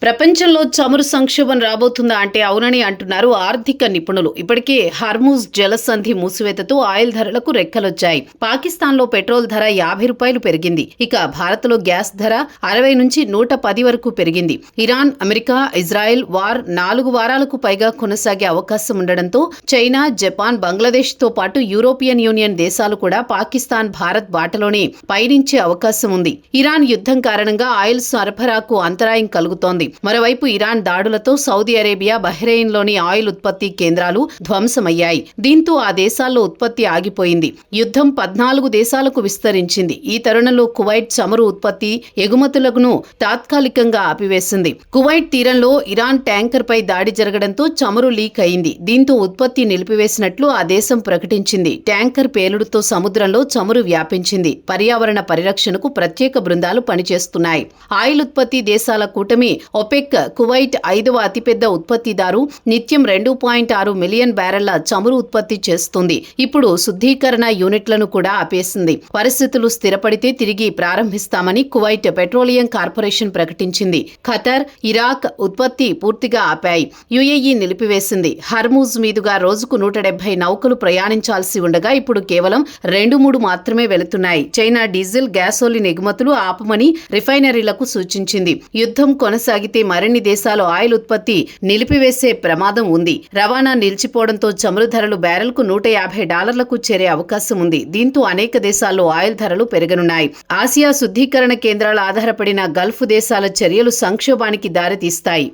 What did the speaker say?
ప్రపంచంలో చమురు సంక్షోభం రాబోతుందా అంటే అవునని అంటున్నారు ఆర్థిక నిపుణులు. ఇప్పటికే హర్మూజ్ జలసంధి మూసివేతతో ఆయిల్ ధరలకు రెక్కలొచ్చాయి. పాకిస్తాన్లో పెట్రోల్ ధర 50 రూపాయలు పెరిగింది. ఇక భారత్లో గ్యాస్ ధర 60 నుంచి 110 వరకు పెరిగింది. ఇరాన్, అమెరికా, ఇజ్రాయెల్ వార్ 4 వారాలకు పైగా కొనసాగే అవకాశం ఉండడంతో చైనా, జపాన్, బంగ్లాదేశ్ తో పాటు యూరోపియన్ యూనియన్ దేశాలు కూడా పాకిస్తాన్, భారత్ బాటలోనే పయనించే అవకాశం ఉంది. ఇరాన్ యుద్ధం కారణంగా ఆయిల్ సరఫరాకు అంతరాయం కలుగుతోంది. మరోవైపు ఇరాన్ దాడులతో సౌదీ అరేబియా, బహ్రెయిన్లోని ఆయిల్ ఉత్పత్తి కేంద్రాలు ధ్వంసమయ్యాయి. దీంతో ఆ దేశాల్లో ఉత్పత్తి ఆగిపోయింది. యుద్ధం 14 దేశాలకు విస్తరించింది. ఈ తరుణంలో కువైట్ చమురు ఉత్పత్తి ఎగుమతులను తాత్కాలికంగా ఆపివేసింది. కువైట్ తీరంలో ఇరాన్ ట్యాంకర్ పై దాడి జరగడంతో చమురు లీక్ అయింది. దీంతో ఉత్పత్తి నిలిపివేసినట్లు ఆ దేశం ప్రకటించింది. ట్యాంకర్ పేలుడుతో సముద్రంలో చమురు వ్యాపించింది. పర్యావరణ పరిరక్షణకు ప్రత్యేక బృందాలు పనిచేస్తున్నాయి. ఆయిల్ ఉత్పత్తి దేశాల కూటమి ఒపెక్ కువైట్ 5వ అతిపెద్ద ఉత్పత్తిదారు. నిత్యం 2.6 మిలియన్ బ్యారెళ్ల చమురు ఉత్పత్తి చేస్తుంది. ఇప్పుడు శుద్ధీకరణ యూనిట్లను కూడా ఆపేసింది. పరిస్థితులు స్థిరపడితే తిరిగి ప్రారంభిస్తామని కువైట్ పెట్రోలియం కార్పొరేషన్ ప్రకటించింది. ఖతర్, ఇరాక్ ఉత్పత్తి పూర్తిగా ఆపాయి. యుఏఈ నిలిపివేసింది. హర్మూజ్ మీదుగా రోజుకు 170 నౌకలు ప్రయాణించాల్సి ఉండగా ఇప్పుడు కేవలం 2-3 మాత్రమే వెళుతున్నాయి. చైనా డీజిల్, గ్యాసోలిన్ ఎగుమతులు ఆపమని రిఫైనరీలకు సూచించింది. యుద్ధం కొనసాగితే మరిన్ని దేశాలు ఆయిల్ ఉత్పత్తి నిలిపివేసే ప్రమాదం ఉంది. రవాణా నిలిచిపోవడంతో చమురు ధరలు బ్యారెల్కు $150కు చేరే అవకాశం ఉంది. దీంతో అనేక దేశాల్లో ఆయిల్ ధరలు పెరగనున్నాయి. ఆసియా శుద్ధీకరణ కేంద్రాలు ఆధారపడిన గల్ఫ్ దేశాల చర్యలు సంక్షోభానికి దారితీస్తాయి.